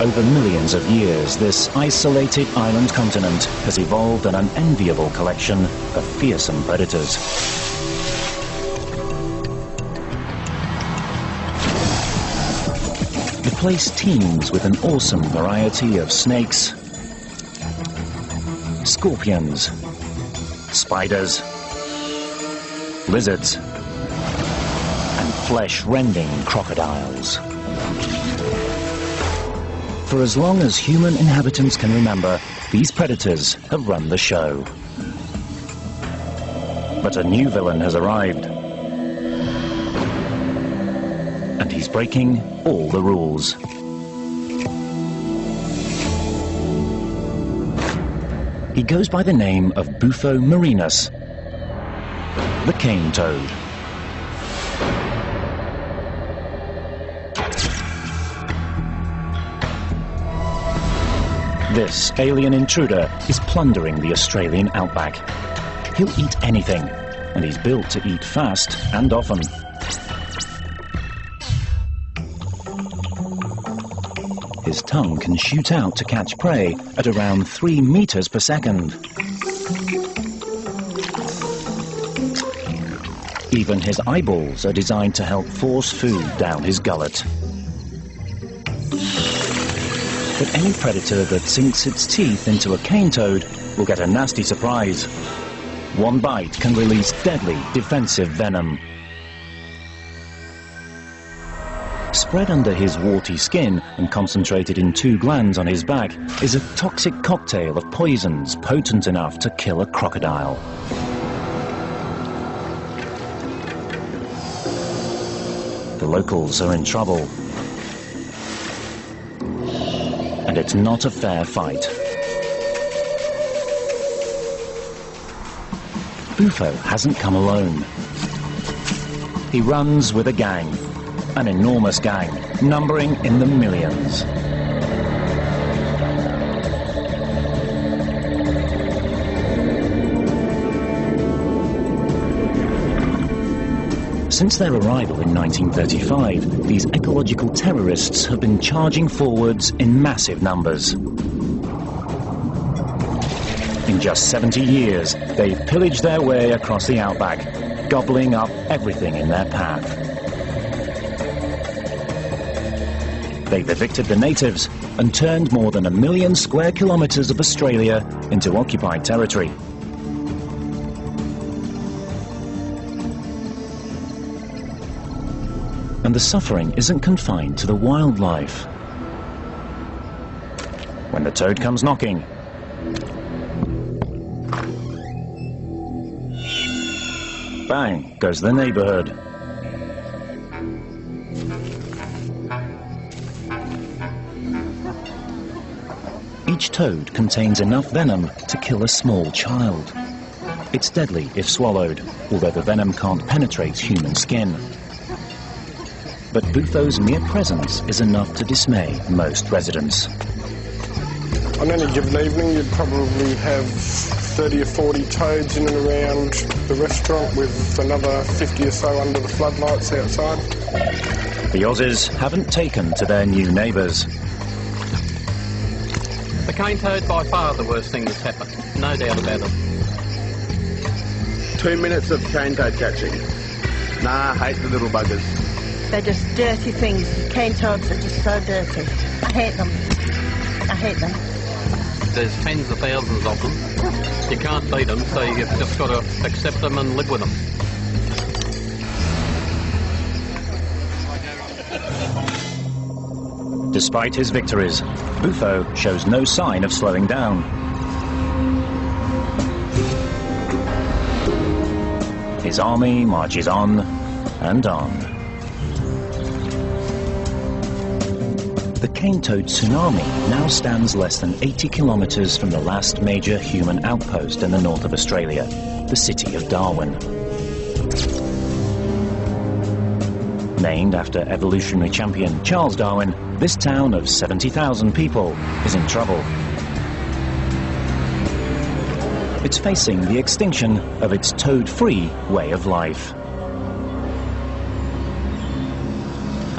Over millions of years, this isolated island continent has evolved an unenviable collection of fearsome predators. The place teems with an awesome variety of snakes, scorpions, spiders, lizards, and flesh-rending crocodiles. For as long as human inhabitants can remember, these predators have run the show. But a new villain has arrived. And he's breaking all the rules. He goes by the name of Bufo marinus, the cane toad. This alien intruder is plundering the Australian outback. He'll eat anything, and he's built to eat fast and often. His tongue can shoot out to catch prey at around 3 meters per second. Even his eyeballs are designed to help force food down his gullet. But any predator that sinks its teeth into a cane toad will get a nasty surprise. One bite can release deadly defensive venom. Spread under his warty skin and concentrated in 2 glands on his back is a toxic cocktail of poisons potent enough to kill a crocodile. The locals are in trouble. And it's not a fair fight. Bufo hasn't come alone. He runs with a gang, an enormous gang, numbering in the millions. Since their arrival in 1935, these ecological terrorists have been charging forwards in massive numbers. In just 70 years, they've pillaged their way across the outback, gobbling up everything in their path. They've evicted the natives and turned more than 1 million square kilometers of Australia into occupied territory. And the suffering isn't confined to the wildlife. When the toad comes knocking, bang goes the neighborhood. Each toad contains enough venom to kill a small child. It's deadly if swallowed, although the venom can't penetrate human skin. But Bufo's mere presence is enough to dismay most residents. On any given evening, you'd probably have 30 or 40 toads in and around the restaurant, with another 50 or so under the floodlights outside. The Aussies haven't taken to their new neighbours. The cane toad by far the worst thing that's happened, no doubt about it. 2 minutes of cane toad catching. Nah, I hate the little buggers. They're just dirty things. Cane toads are just so dirty. I hate them. I hate them. There's tens of thousands of them. You can't beat them, so you've just got to accept them and live with them. Despite his victories, Bufo shows no sign of slowing down. His army marches on and on. The cane toad tsunami now stands less than 80 kilometres from the last major human outpost in the north of Australia, the city of Darwin. Named after evolutionary champion Charles Darwin, this town of 70,000 people is in trouble. It's facing the extinction of its toad-free way of life.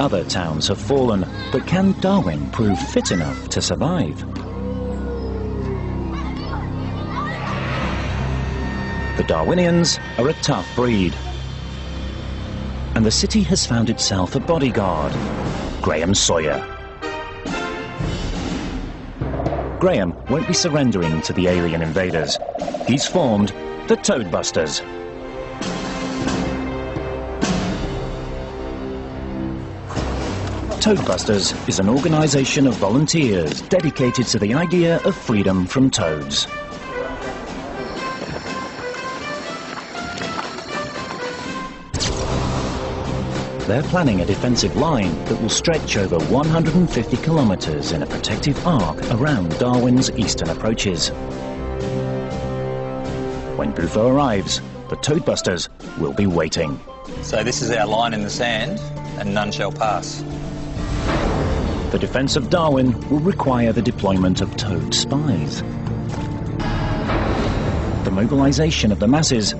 Other towns have fallen, but can Darwin prove fit enough to survive? The Darwinians are a tough breed. And the city has found itself a bodyguard, Graham Sawyer. Graham won't be surrendering to the alien invaders. He's formed the Toadbusters. Toadbusters is an organisation of volunteers dedicated to the idea of freedom from toads. They're planning a defensive line that will stretch over 150 kilometres in a protective arc around Darwin's eastern approaches. When Bufo arrives, the Toadbusters will be waiting. So this is our line in the sand, and none shall pass. The defence of Darwin will require the deployment of toad spies, the mobilisation of the masses,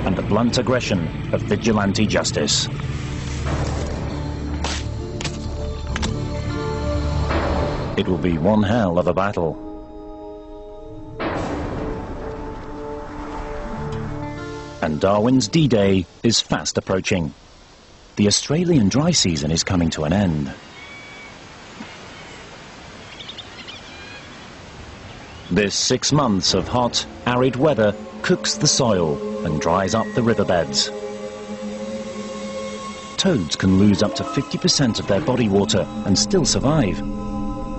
and the blunt aggression of vigilante justice. It will be one hell of a battle. And Darwin's D-Day is fast approaching. The Australian dry season is coming to an end. This 6 months of hot, arid weather cooks the soil and dries up the riverbeds. Toads can lose up to 50% of their body water and still survive.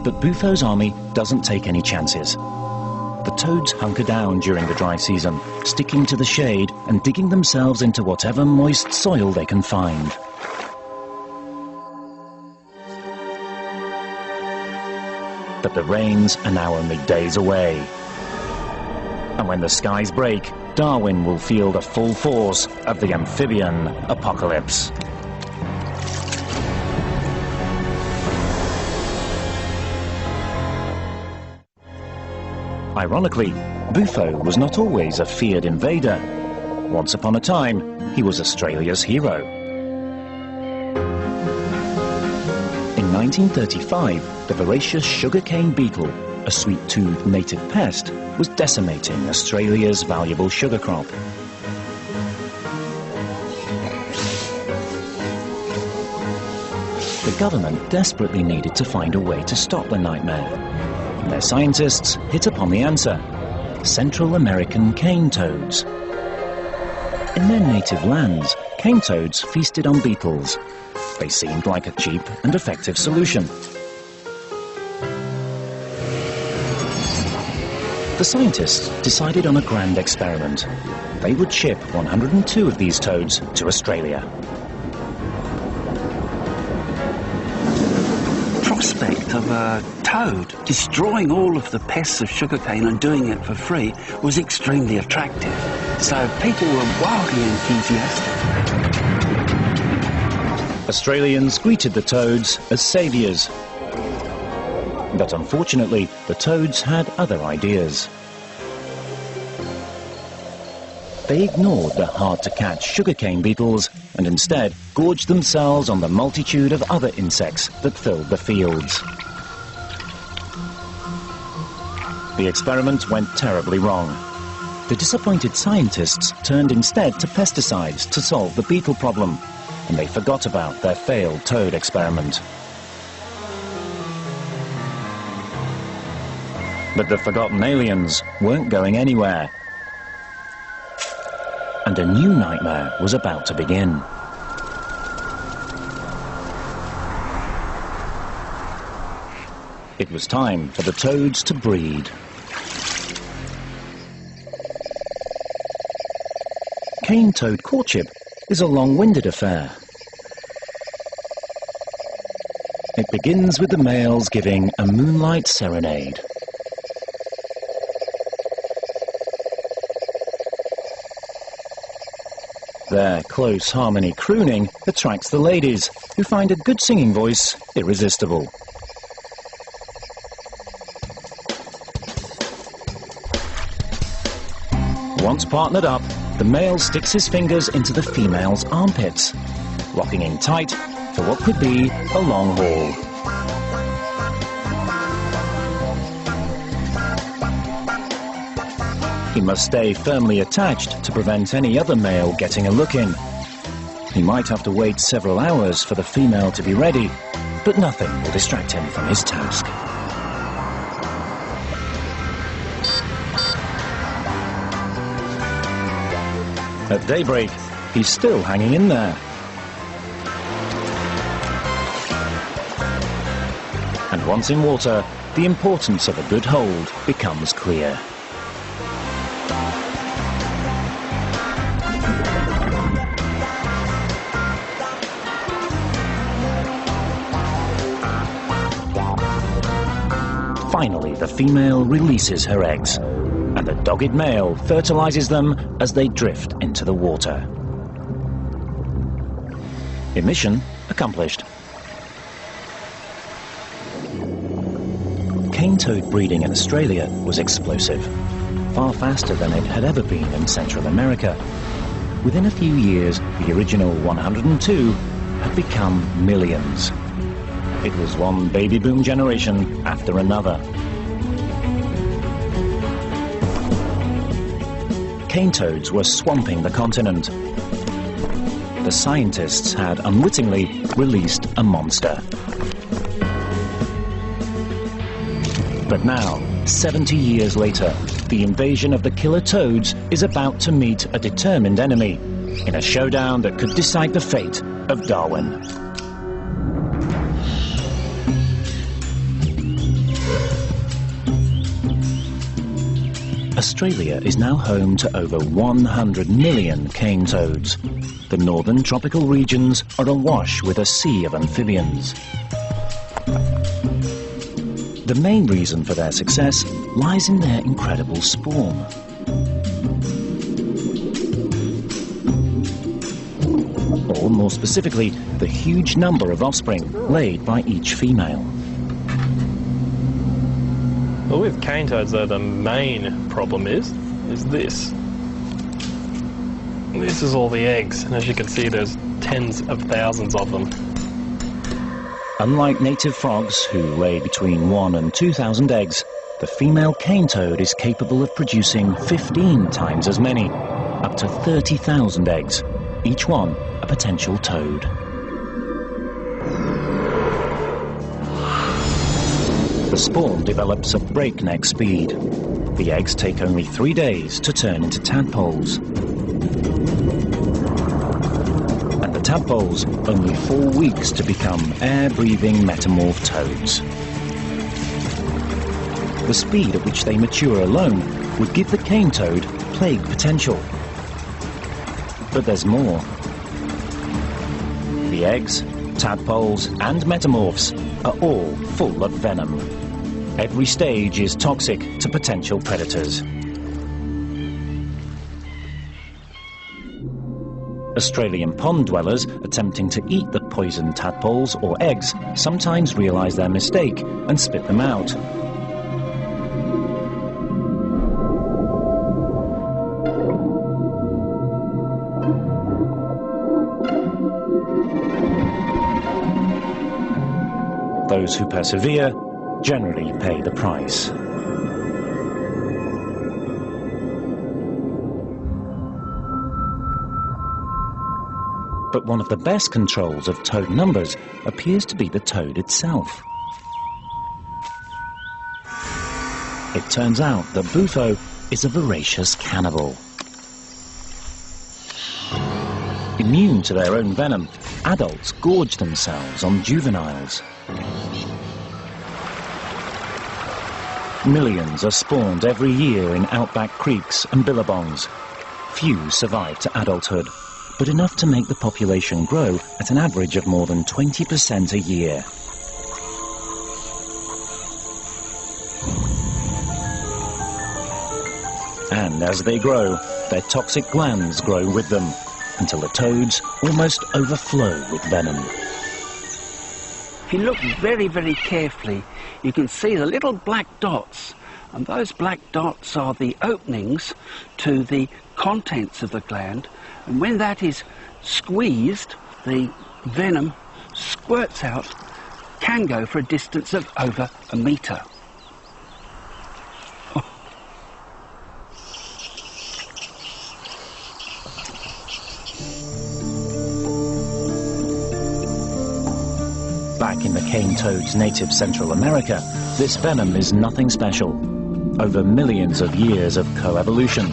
But Bufo's army doesn't take any chances. The toads hunker down during the dry season, sticking to the shade and digging themselves into whatever moist soil they can find. But the rains are now only days away. And when the skies break, Darwin will feel the full force of the amphibian apocalypse. Ironically, Bufo was not always a feared invader. Once upon a time, he was Australia's hero. In 1935, the voracious sugarcane beetle, a sweet-toothed native pest, was decimating Australia's valuable sugar crop. The government desperately needed to find a way to stop the nightmare. And their scientists hit upon the answer: Central American cane toads. In their native lands, cane toads feasted on beetles. They seemed like a cheap and effective solution. The scientists decided on a grand experiment. They would ship 102 of these toads to Australia. Prospect of a toad destroying all of the pests of sugarcane and doing it for free was extremely attractive. So people were wildly enthusiastic. Australians greeted the toads as saviours. But unfortunately, the toads had other ideas. They ignored the hard-to-catch sugarcane beetles and instead gorged themselves on the multitude of other insects that filled the fields. The experiment went terribly wrong. The disappointed scientists turned instead to pesticides to solve the beetle problem, and they forgot about their failed toad experiment. But the forgotten aliens weren't going anywhere. And a new nightmare was about to begin. It was time for the toads to breed. Cane toad courtship is a long-winded affair. It begins with the males giving a moonlight serenade. Their close harmony crooning attracts the ladies, who find a good singing voice irresistible. Once partnered up, the male sticks his fingers into the female's armpits, locking in tight for what could be a long haul. He must stay firmly attached to prevent any other male getting a look in. He might have to wait several hours for the female to be ready, but nothing will distract him from his task. At daybreak, he's still hanging in there. And once in water, the importance of a good hold becomes clear. Finally, the female releases her eggs, and the dogged male fertilizes them as they drift into the water. Emission accomplished. Cane toad breeding in Australia was explosive, far faster than it had ever been in Central America. Within a few years, the original 102 had become millions. It was one baby boom generation after another. Cane toads were swamping the continent. The scientists had unwittingly released a monster. But now, 70 years later, the invasion of the killer toads is about to meet a determined enemy in a showdown that could decide the fate of Darwin. Australia is now home to over 100 million cane toads. The northern tropical regions are awash with a sea of amphibians. The main reason for their success lies in their incredible spawn. Or, more specifically, the huge number of offspring laid by each female. Well, with cane toads, though, the main problem is this. This is all the eggs, and as you can see, there's tens of thousands of them. Unlike native frogs, who lay between 1,000 and 2,000 eggs, the female cane toad is capable of producing 15 times as many, up to 30,000 eggs, each one a potential toad. The spawn develops at breakneck speed. The eggs take only 3 days to turn into tadpoles. And the tadpoles only 4 weeks to become air-breathing metamorph toads. The speed at which they mature alone would give the cane toad plague potential. But there's more. The eggs, tadpoles and metamorphs are all full of venom. Every stage is toxic to potential predators. Australian pond dwellers attempting to eat the poisoned tadpoles or eggs sometimes realise their mistake and spit them out. Those who persevere generally pay the price. But one of the best controls of toad numbers appears to be the toad itself. It turns out that Bufo is a voracious cannibal. Immune to their own venom, adults gorge themselves on juveniles. Millions are spawned every year in outback creeks and billabongs. Few survive to adulthood, but enough to make the population grow at an average of more than 20% a year. And as they grow, their toxic glands grow with them, until the toads almost overflow with venom. If you look very, very carefully, you can see the little black dots And those black dots are the openings to the contents of the gland, and when that is squeezed, the venom squirts out, can go for a distance of over a metre. Back in the cane toad's native Central America, this venom is nothing special. Over millions of years of coevolution,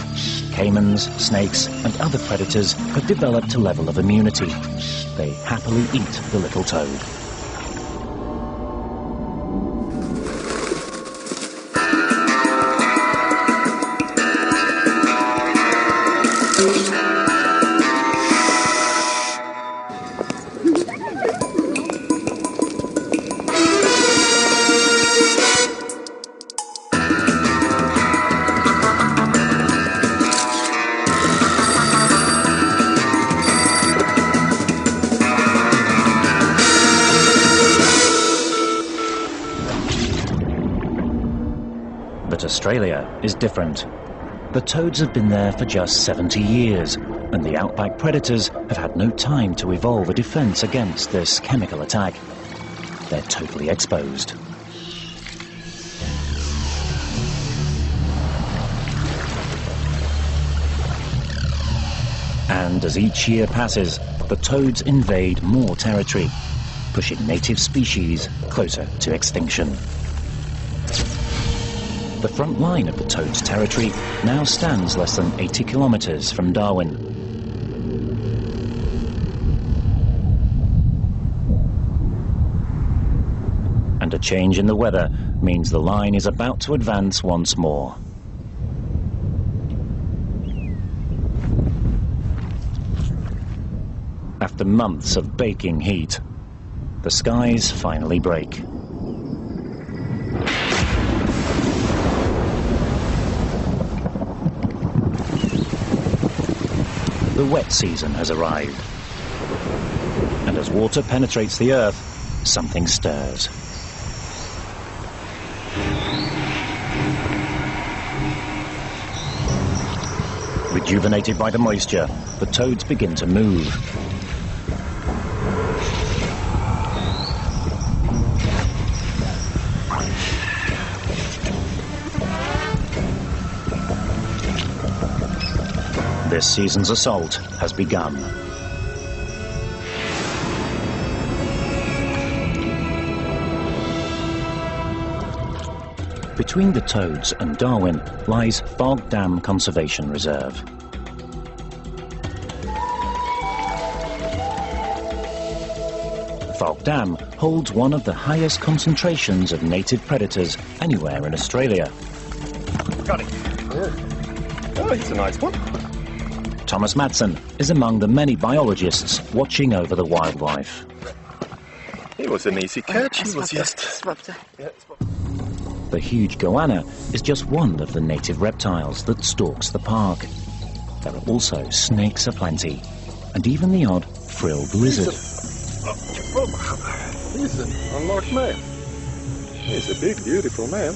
caimans, snakes and other predators have developed a level of immunity. They happily eat the little toad. But Australia is different. The toads have been there for just 70 years, and the outback predators have had no time to evolve a defense against this chemical attack. They're totally exposed. And as each year passes, the toads invade more territory, pushing native species closer to extinction. The front line of the toad's territory now stands less than 80 kilometres from Darwin. And a change in the weather means the line is about to advance once more. After months of baking heat, the skies finally break. The wet season has arrived, and as water penetrates the earth, something stirs. Rejuvenated by the moisture, the toads begin to move. This season's assault has begun. Between the toads and Darwin lies Fog Dam Conservation Reserve. Fog Dam holds one of the highest concentrations of native predators anywhere in Australia. Got it. Oh, he's a nice one. Thomas Madsen is among the many biologists watching over the wildlife. It was an easy catch. He was just... The huge goanna is just one of the native reptiles that stalks the park. There are also snakes aplenty, and even the odd frilled lizard. He's an unmarked man. He's a big, beautiful man.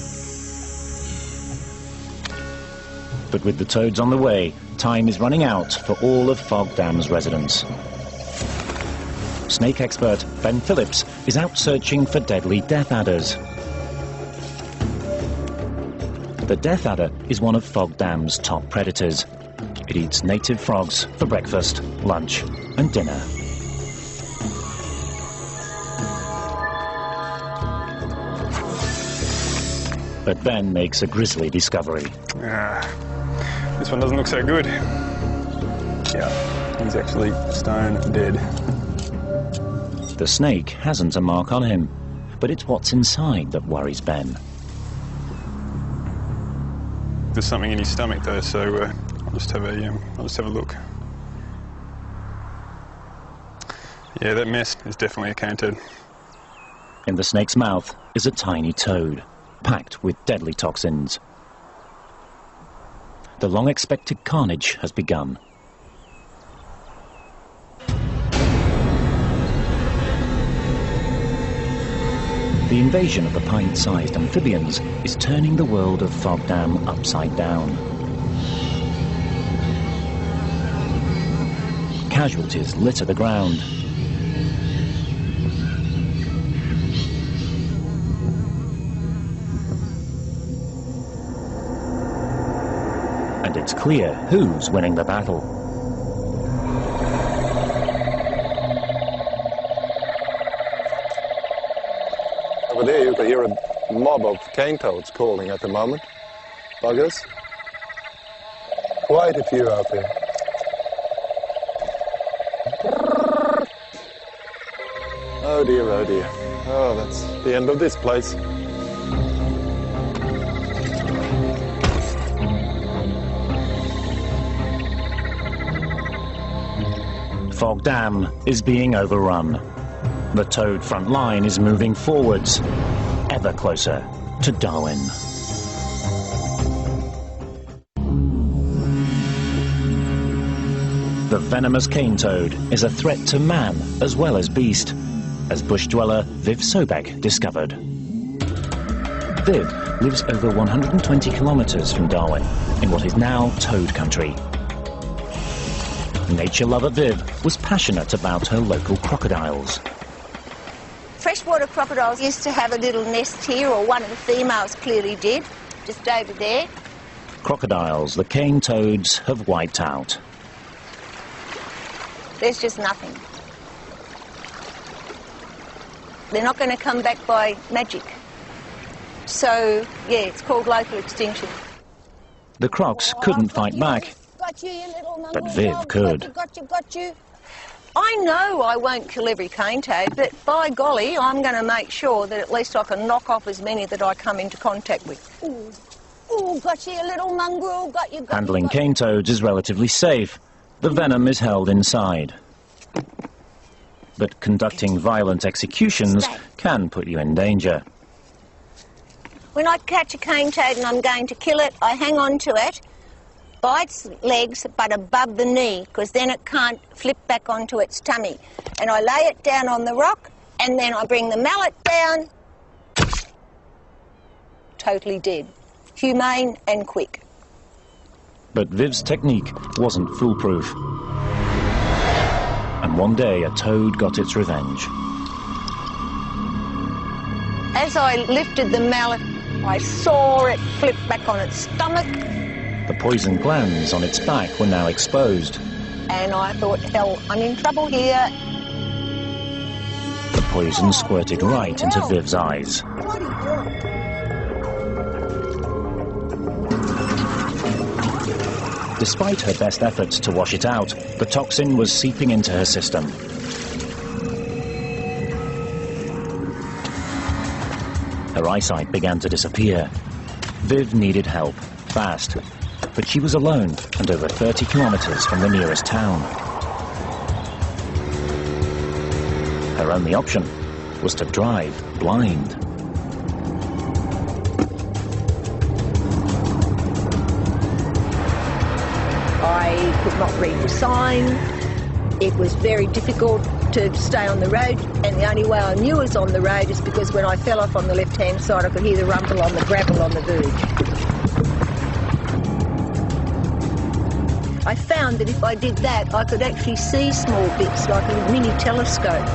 But with the toads on the way, time is running out for all of Fog Dam's residents. Snake expert Ben Phillips is out searching for deadly death adders. The death adder is one of Fog Dam's top predators. It eats native frogs for breakfast, lunch and dinner. But Ben makes a grisly discovery. This one doesn't look so good. Yeah, he's actually stone dead. The snake hasn't a mark on him, but it's what's inside that worries Ben. There's something in his stomach though, so I'll just have a look. Yeah, that mess is definitely a cane toad. In the snake's mouth is a tiny toad, packed with deadly toxins. The long-expected carnage has begun. The invasion of the pint-sized amphibians is turning the world of Fog Dam upside down. Casualties litter the ground. And it's clear who's winning the battle. Over there you can hear a mob of cane toads calling at the moment. Buggers. Quite a few out there. Oh dear, oh dear. Oh, that's the end of this place. Fog Dam is being overrun. The toad front line is moving forwards, ever closer to Darwin. The venomous cane toad is a threat to man as well as beast, as bush dweller Viv Sobek discovered. Viv lives over 120 kilometres from Darwin, in what is now toad country. Nature lover Viv was passionate about her local crocodiles. Freshwater crocodiles used to have a little nest here, or one of the females clearly did, just over there. Crocodiles the cane toads have wiped out. There's just nothing. They're not going to come back by magic. So, yeah, it's called local extinction. The crocs couldn't fight back, but Viv could. Got you. I know I won't kill every cane toad, but by golly, I'm going to make sure that at least I can knock off as many that I come into contact with. Ooh, got you, little mongrel, got you. Handling cane toads is relatively safe. The venom is held inside. But conducting violent executions can put you in danger. When I catch a cane toad and I'm going to kill it, I hang on to it by its legs but above the knee, because then it can't flip back onto its tummy. And I lay it down on the rock and then I bring the mallet down. Totally dead. Humane and quick. But Viv's technique wasn't foolproof. And one day a toad got its revenge. As I lifted the mallet, I saw it flip back on its stomach. The poison glands on its back were now exposed. And I thought, hell, I'm in trouble here. The poison squirted right into Viv's eyes. Despite her best efforts to wash it out, the toxin was seeping into her system. Her eyesight began to disappear. Viv needed help, fast. But she was alone and over 30 kilometres from the nearest town. Her only option was to drive blind. I could not read the sign. It was very difficult to stay on the road, and the only way I knew I was on the road is because when I fell off on the left-hand side, I could hear the rumble on the gravel on the verge. I found that if I did that, I could actually see small bits like a mini telescope.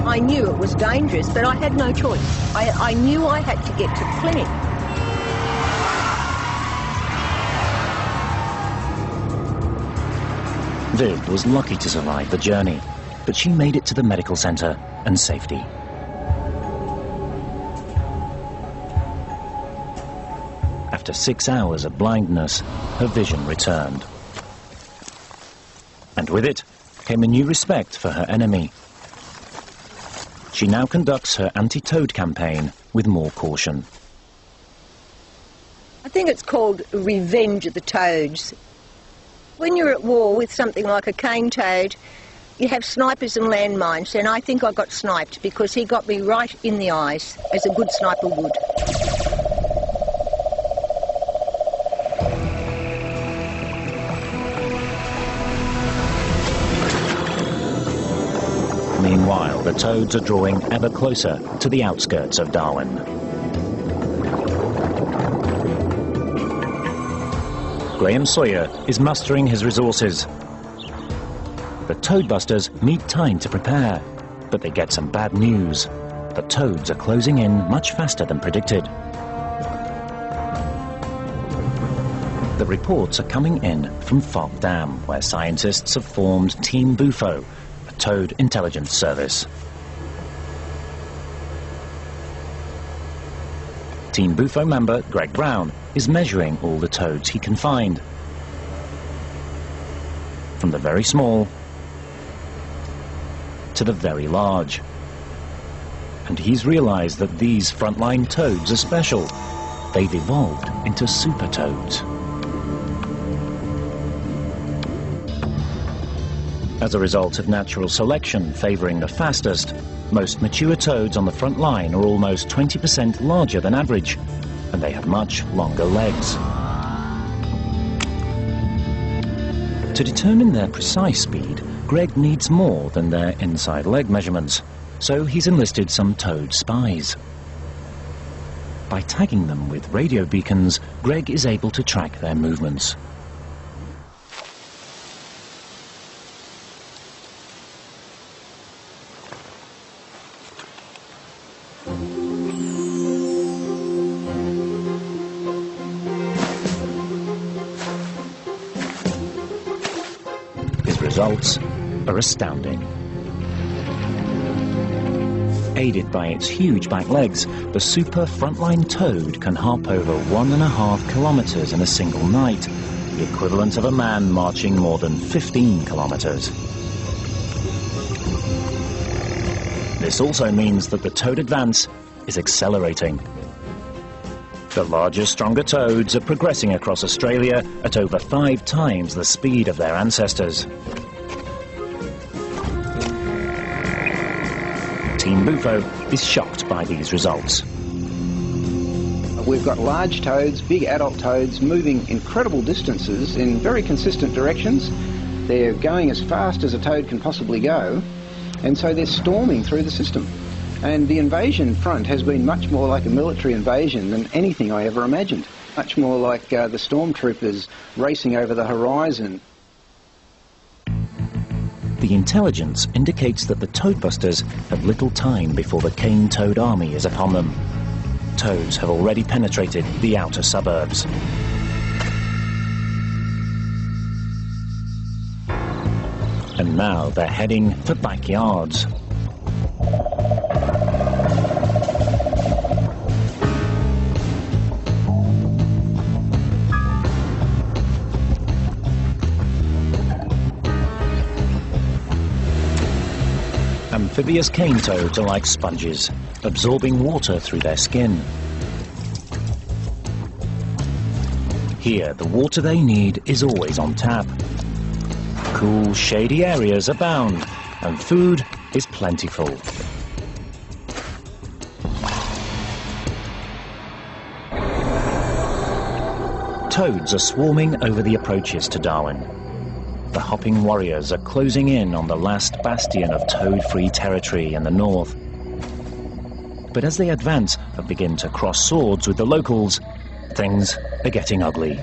I knew it was dangerous, but I had no choice. I knew I had to get to the clinic. Viv was lucky to survive the journey, but she made it to the medical centre and safety. After 6 hours of blindness, her vision returned. And with it came a new respect for her enemy. She now conducts her anti-toad campaign with more caution. I think it's called revenge of the toads. When you're at war with something like a cane toad, you have snipers and landmines, and I think I got sniped because he got me right in the eyes, as a good sniper would. Meanwhile, the toads are drawing ever closer to the outskirts of Darwin. Graham Sawyer is mustering his resources. The toadbusters need time to prepare, but they get some bad news. The toads are closing in much faster than predicted. The reports are coming in from Fog Dam, where scientists have formed Team Bufo, a toad intelligence service. Team Bufo member Greg Brown is measuring all the toads he can find, from the very small to the very large. And he's realized that these frontline toads are special. They've evolved into super toads. As a result of natural selection favoring the fastest, most mature toads on the front line are almost 20% larger than average, and they have much longer legs. To determine their precise speed, Greg needs more than their inside leg measurements, so he's enlisted some toad spies. By tagging them with radio beacons, Greg is able to track their movements. His results are astounding. Aided by its huge back legs, the super frontline toad can hop over 1.5 kilometers in a single night, the equivalent of a man marching more than 15 kilometers. This also means that the toad advance is accelerating. The larger, stronger toads are progressing across Australia at over 5 times the speed of their ancestors. Team Bufo is shocked by these results. We've got large toads, big adult toads, moving incredible distances in very consistent directions. They're going as fast as a toad can possibly go, and so they're storming through the system. And the invasion front has been much more like a military invasion than anything I ever imagined. Much more like the stormtroopers racing over the horizon. The intelligence indicates that the toadbusters have little time before the cane toad army is upon them. Toads have already penetrated the outer suburbs. And now they're heading for backyards. Amphibious cane toads are like sponges, absorbing water through their skin. Here, the water they need is always on tap. Cool, shady areas abound, and food is plentiful. Toads are swarming over the approaches to Darwin. The hopping warriors are closing in on the last bastion of toad-free territory in the north. But as they advance and begin to cross swords with the locals, things are getting ugly.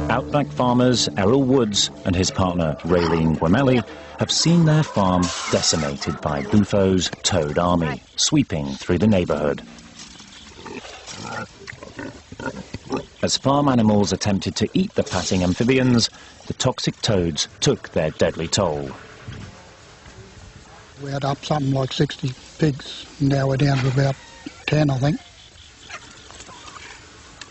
Outback farmers Errol Woods and his partner Raylene Gwamelli have seen their farm decimated by Bufo's toad army, sweeping through the neighborhood. As farm animals attempted to eat the passing amphibians, the toxic toads took their deadly toll. We had up something like 60 pigs, now we're down to about 10, I think.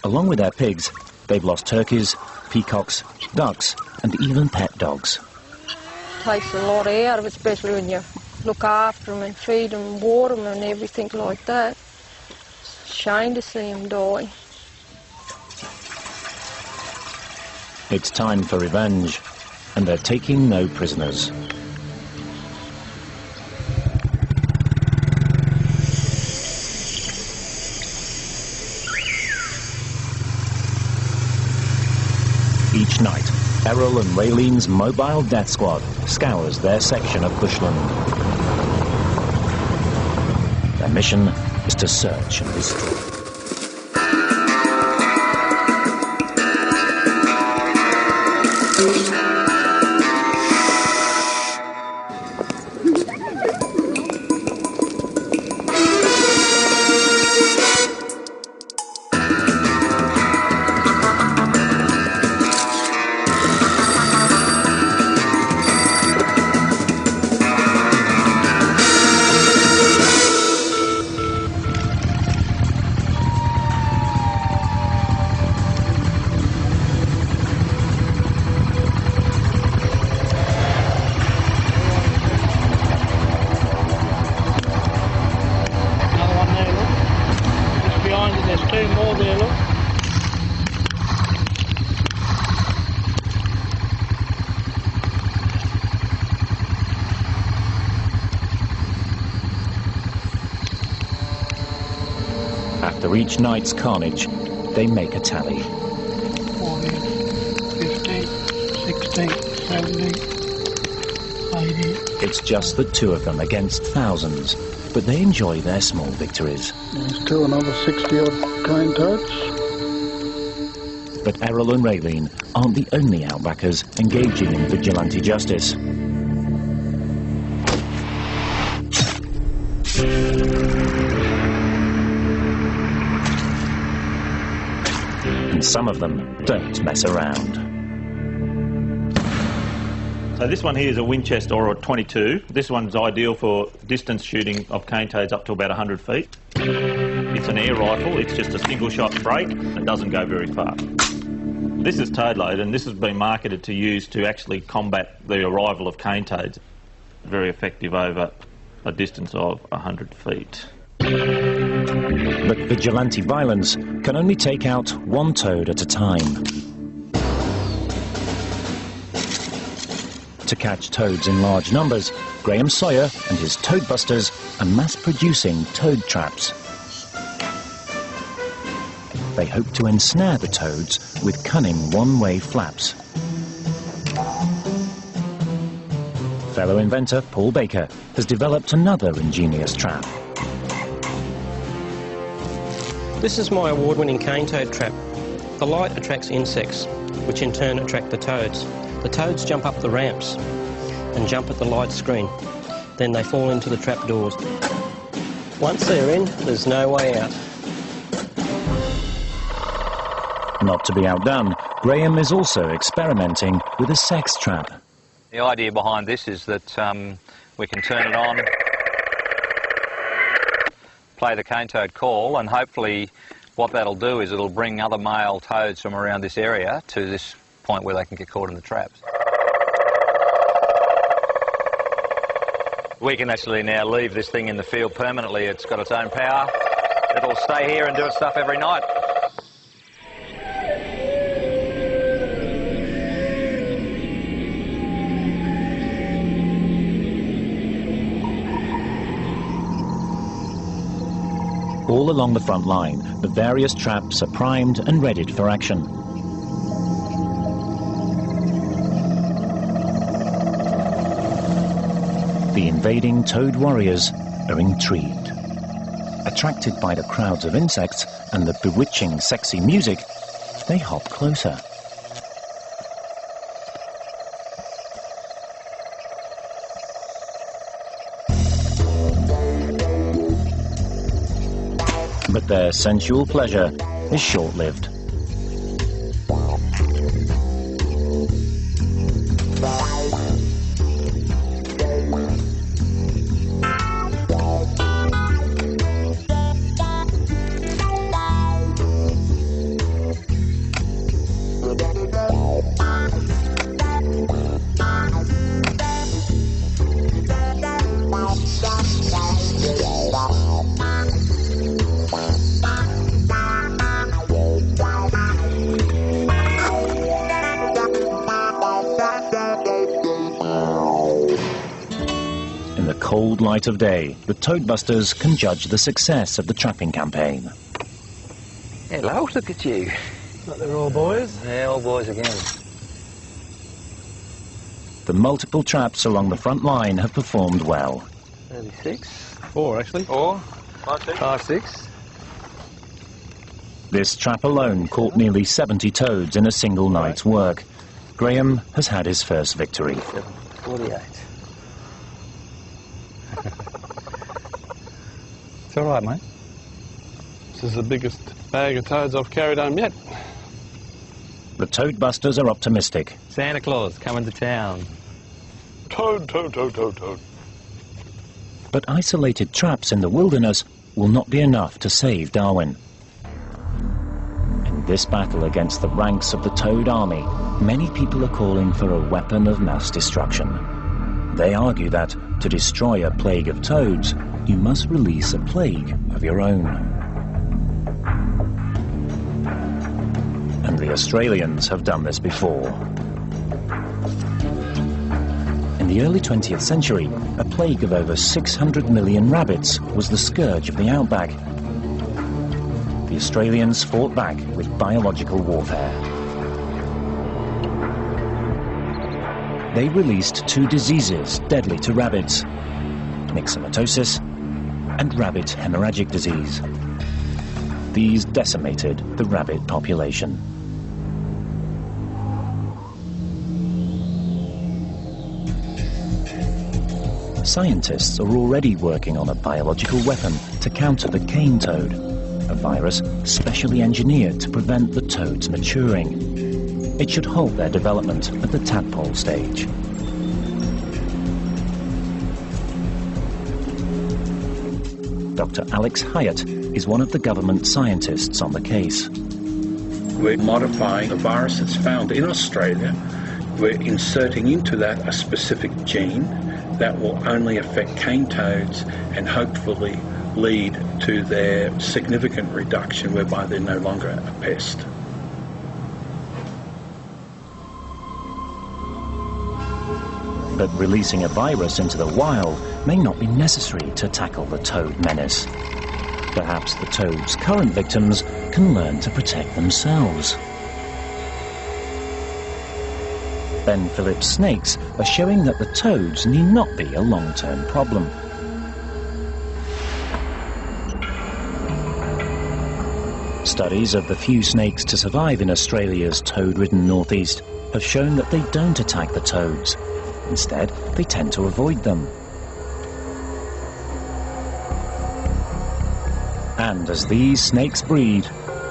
Along with their pigs, they've lost turkeys, peacocks, ducks, and even pet dogs. Takes a lot out of it, especially when you look after them and feed them and water them and everything like that. It's a shame to see them die. It's time for revenge, and they're taking no prisoners. Each night, Errol and Raylene's mobile death squad scours their section of bushland. Their mission is to search and destroy. After each night's carnage, they make a tally. 14, 15, 16, 17, 18. It's just the two of them against thousands, but they enjoy their small victories. There's two another 60-odd cane toads. But Errol and Raylene aren't the only outbackers engaging in vigilante justice. And some of them don't mess around. So this one here is a Winchester or a 22. This one's ideal for distance shooting of cane toads up to about 100 feet. It's an air rifle, it's just a single shot break and doesn't go very far. This is toad load, and this has been marketed to use to actually combat the arrival of cane toads. Very effective over a distance of 100 feet. But vigilante violence can only take out one toad at a time. To catch toads in large numbers, Graham Sawyer and his toad busters are mass-producing toad traps. They hope to ensnare the toads with cunning one-way flaps. Fellow inventor Paul Baker has developed another ingenious trap. This is my award-winning cane toad trap. The light attracts insects, which in turn attract the toads. The toads jump up the ramps and jump at the light screen. Then they fall into the trap doors. Once they're in, there's no way out. Not to be outdone, Graham is also experimenting with a sex trap. The idea behind this is that we can turn it on, play the cane toad call, and hopefully what that'll do is it'll bring other male toads from around this area to this point where they can get caught in the traps. We can actually now leave this thing in the field permanently. It's got its own power. It'll stay here and do its stuff every night. All along the front line, the various traps are primed and readied for action. The invading toad warriors are intrigued. Attracted by the crowds of insects and the bewitching sexy music, they hop closer. But their sensual pleasure is short-lived. In the cold light of day, the toadbusters can judge the success of the trapping campaign. Hello, look at you. They're all boys? Yeah, all boys again. The multiple traps along the front line have performed well. 36, 4 actually. 4, 5, 6. This trap alone caught nearly 70 toads in a single night's work. Graham has had his first victory. 48. It's all right, mate. This is the biggest bag of toads I've carried home yet. The toad busters are optimistic. Santa Claus coming to town. Toad, toad, toad, toad, toad. But isolated traps in the wilderness will not be enough to save Darwin. In this battle against the ranks of the toad army, many people are calling for a weapon of mass destruction. They argue that to destroy a plague of toads, you must release a plague of your own. And the Australians have done this before. In the early 20th century, a plague of over 600 million rabbits was the scourge of the outback. The Australians fought back with biological warfare. They released 2 diseases deadly to rabbits: myxomatosis and rabbit hemorrhagic disease. These decimated the rabbit population. Scientists are already working on a biological weapon to counter the cane toad, a virus specially engineered to prevent the toads maturing. It should halt their development at the tadpole stage. Dr. Alex Hyatt is one of the government scientists on the case. We're modifying a virus that's found in Australia. We're inserting into that a specific gene that will only affect cane toads and hopefully lead to their significant reduction whereby they're no longer a pest. But releasing a virus into the wild may not be necessary to tackle the toad menace. Perhaps the toad's current victims can learn to protect themselves. Ben Phillips snakes are showing that the toads need not be a long-term problem. Studies of the few snakes to survive in Australia's toad-ridden northeast have shown that they don't attack the toads. Instead, they tend to avoid them. And as these snakes breed,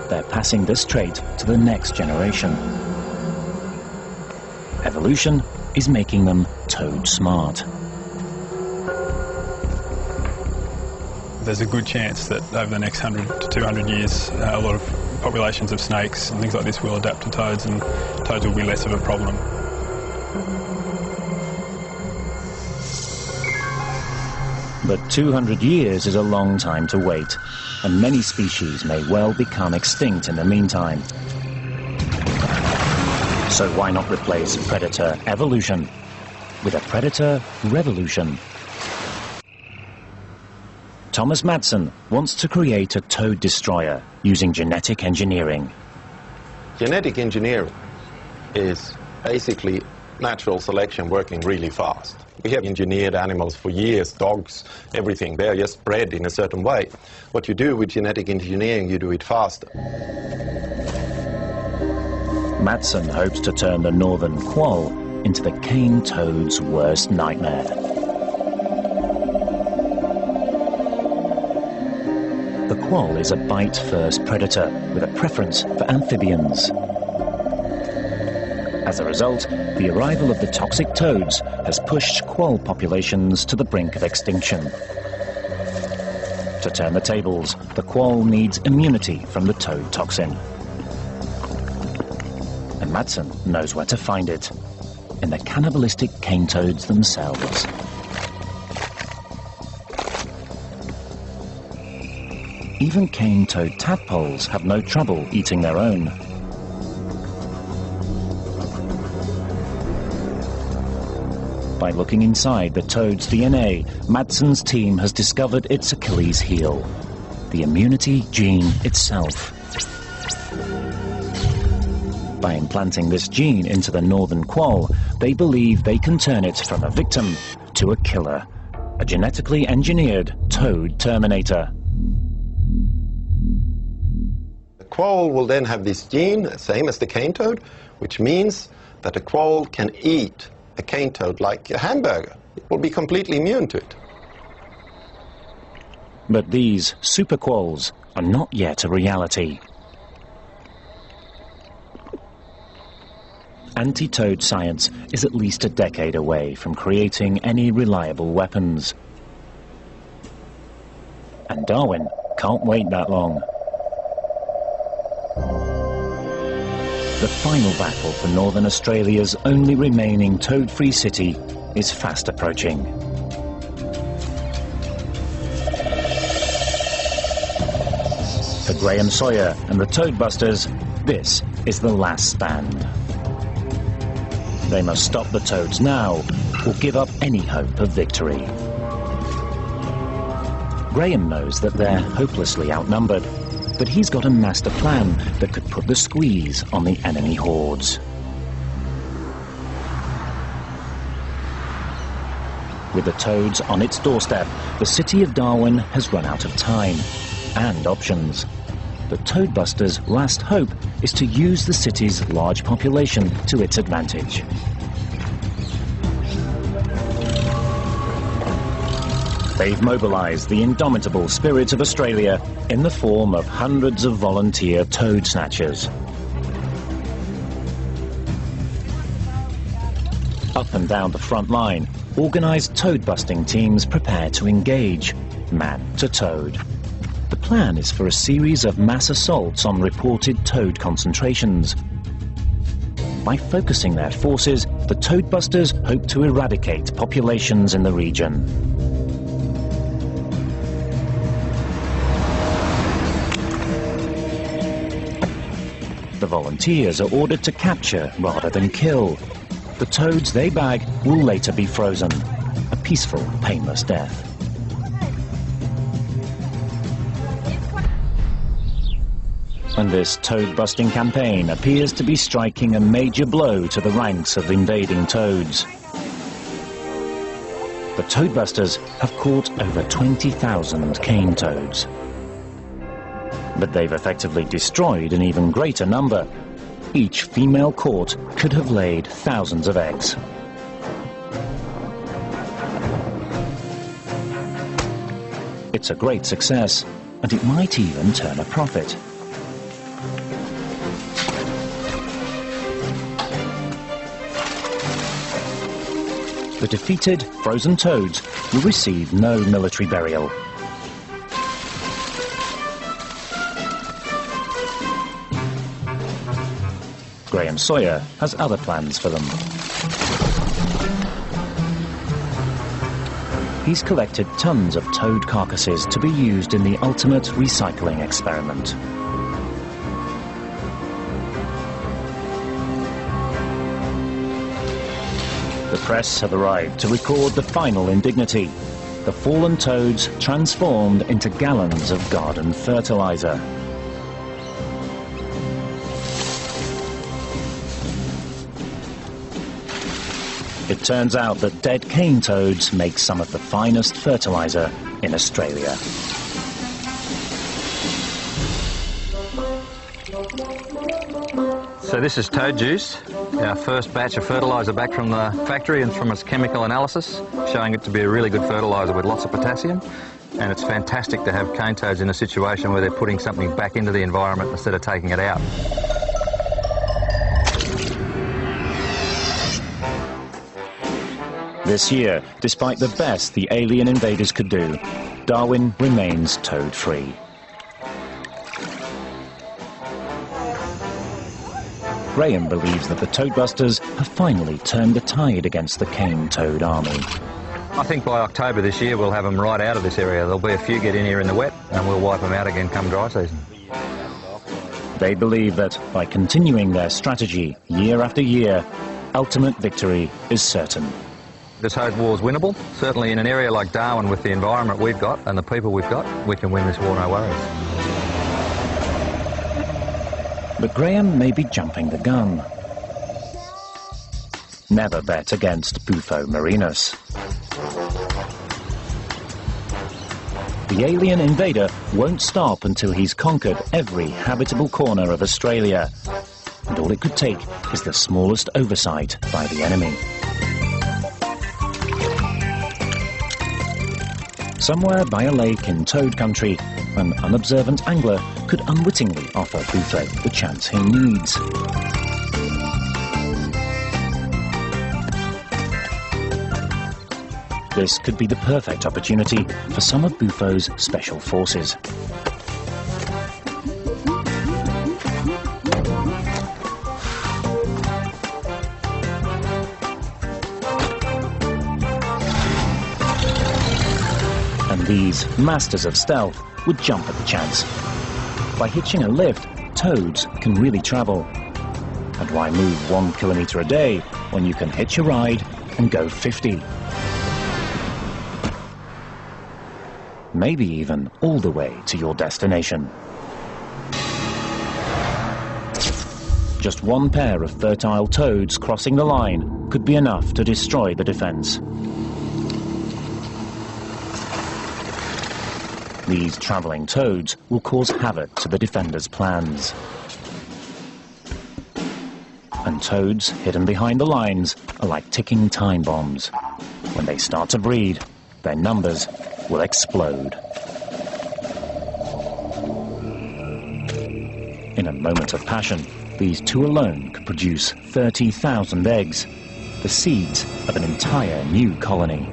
they're passing this trait to the next generation. Evolution is making them toad smart. There's a good chance that over the next 100 to 200 years, a lot of populations of snakes and things like this will adapt to toads, and toads will be less of a problem. But 200 years is a long time to wait, and many species may well become extinct in the meantime. So why not replace predator evolution with a predator revolution? Thomas Madsen wants to create a toad destroyer using genetic engineering. Genetic engineering is basically natural selection working really fast. We have engineered animals for years, dogs, everything. They're just bred in a certain way. What you do with genetic engineering, you do it faster. Madsen hopes to turn the northern quoll into the cane toad's worst nightmare. The quoll is a bite-first predator with a preference for amphibians. As a result, the arrival of the toxic toads has pushed quoll populations to the brink of extinction. To turn the tables, the quoll needs immunity from the toad toxin. And Madsen knows where to find it, in the cannibalistic cane toads themselves. Even cane toad tadpoles have no trouble eating their own. By looking inside the toad's DNA, Madsen's team has discovered its Achilles heel, the immunity gene itself. By implanting this gene into the northern quoll, they believe they can turn it from a victim to a killer, a genetically engineered toad terminator. The quoll will then have this gene, same as the cane toad, which means that the quoll can eat a cane toad like a hamburger. It will be completely immune to it. But these super quolls are not yet a reality. Anti-toad science is at least a decade away from creating any reliable weapons. And Darwin can't wait that long. The final battle for Northern Australia's only remaining toad-free city is fast approaching. For Graham Sawyer and the Toadbusters, this is the last stand. They must stop the toads now, or give up any hope of victory. Graham knows that they're hopelessly outnumbered, but he's got a master plan that could put the squeeze on the enemy hordes. With the toads on its doorstep, the city of Darwin has run out of time and options. The Toadbusters' last hope is to use the city's large population to its advantage. They've mobilized the indomitable spirit of Australia in the form of hundreds of volunteer toad snatchers. Up and down the front line, organized toad-busting teams prepare to engage, man to toad. The plan is for a series of mass assaults on reported toad concentrations. By focusing their forces, the Toadbusters hope to eradicate populations in the region. The volunteers are ordered to capture rather than kill. The toads they bag will later be frozen, a peaceful, painless death. And this toad-busting campaign appears to be striking a major blow to the ranks of invading toads. The Toadbusters have caught over 20,000 cane toads. But they've effectively destroyed an even greater number. Each female caught could have laid thousands of eggs. It's a great success, and it might even turn a profit. The defeated, frozen toads will receive no military burial. Graham Sawyer has other plans for them. He's collected tons of toad carcasses to be used in the ultimate recycling experiment. The press have arrived to record the final indignity. The fallen toads transformed into gallons of garden fertilizer. It turns out that dead cane toads make some of the finest fertilizer in Australia. So this is toad juice, our first batch of fertiliser back from the factory and from its chemical analysis, showing it to be a really good fertiliser with lots of potassium. And it's fantastic to have cane toads in a situation where they're putting something back into the environment instead of taking it out. This year, despite the best the alien invaders could do, Darwin remains toad-free. Graham believes that the Toadbusters have finally turned the tide against the cane toad army. I think by October this year we'll have them right out of this area. There'll be a few get in here in the wet and we'll wipe them out again come dry season. They believe that by continuing their strategy year after year, ultimate victory is certain. The toad war is winnable. Certainly in an area like Darwin with the environment we've got and the people we've got, we can win this war, no worries. But Graham may be jumping the gun. Never bet against Bufo marinus. The alien invader won't stop until he's conquered every habitable corner of Australia. And all it could take is the smallest oversight by the enemy. Somewhere by a lake in toad country, an unobservant angler could unwittingly offer Bufo the chance he needs. This could be the perfect opportunity for some of Bufo's special forces. And these masters of stealth would jump at the chance. By hitching a lift, toads can really travel. And why move 1 kilometre a day when you can hitch a ride and go 50? Maybe even all the way to your destination. Just one pair of fertile toads crossing the line could be enough to destroy the defence. These travelling toads will cause havoc to the defenders' plans. And toads hidden behind the lines are like ticking time bombs. When they start to breed, their numbers will explode. In a moment of passion, these two alone could produce 30,000 eggs, the seeds of an entire new colony.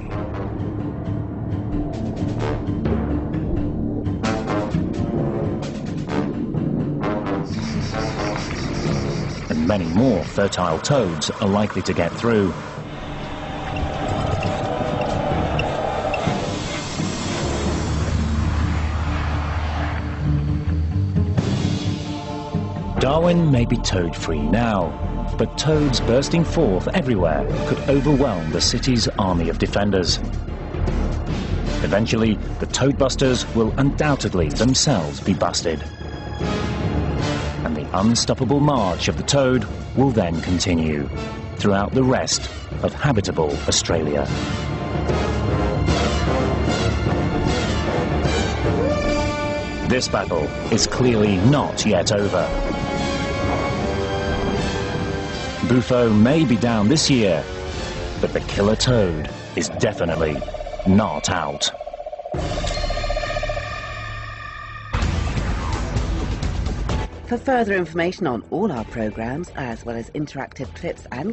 And many more fertile toads are likely to get through. Darwin may be toad-free now, but toads bursting forth everywhere could overwhelm the city's army of defenders. Eventually, the toadbusters will undoubtedly themselves be busted. And the unstoppable march of the toad will then continue throughout the rest of habitable Australia. This battle is clearly not yet over. Bufo may be down this year, but the killer toad is definitely not out. For further information on all our programmes, as well as interactive clips and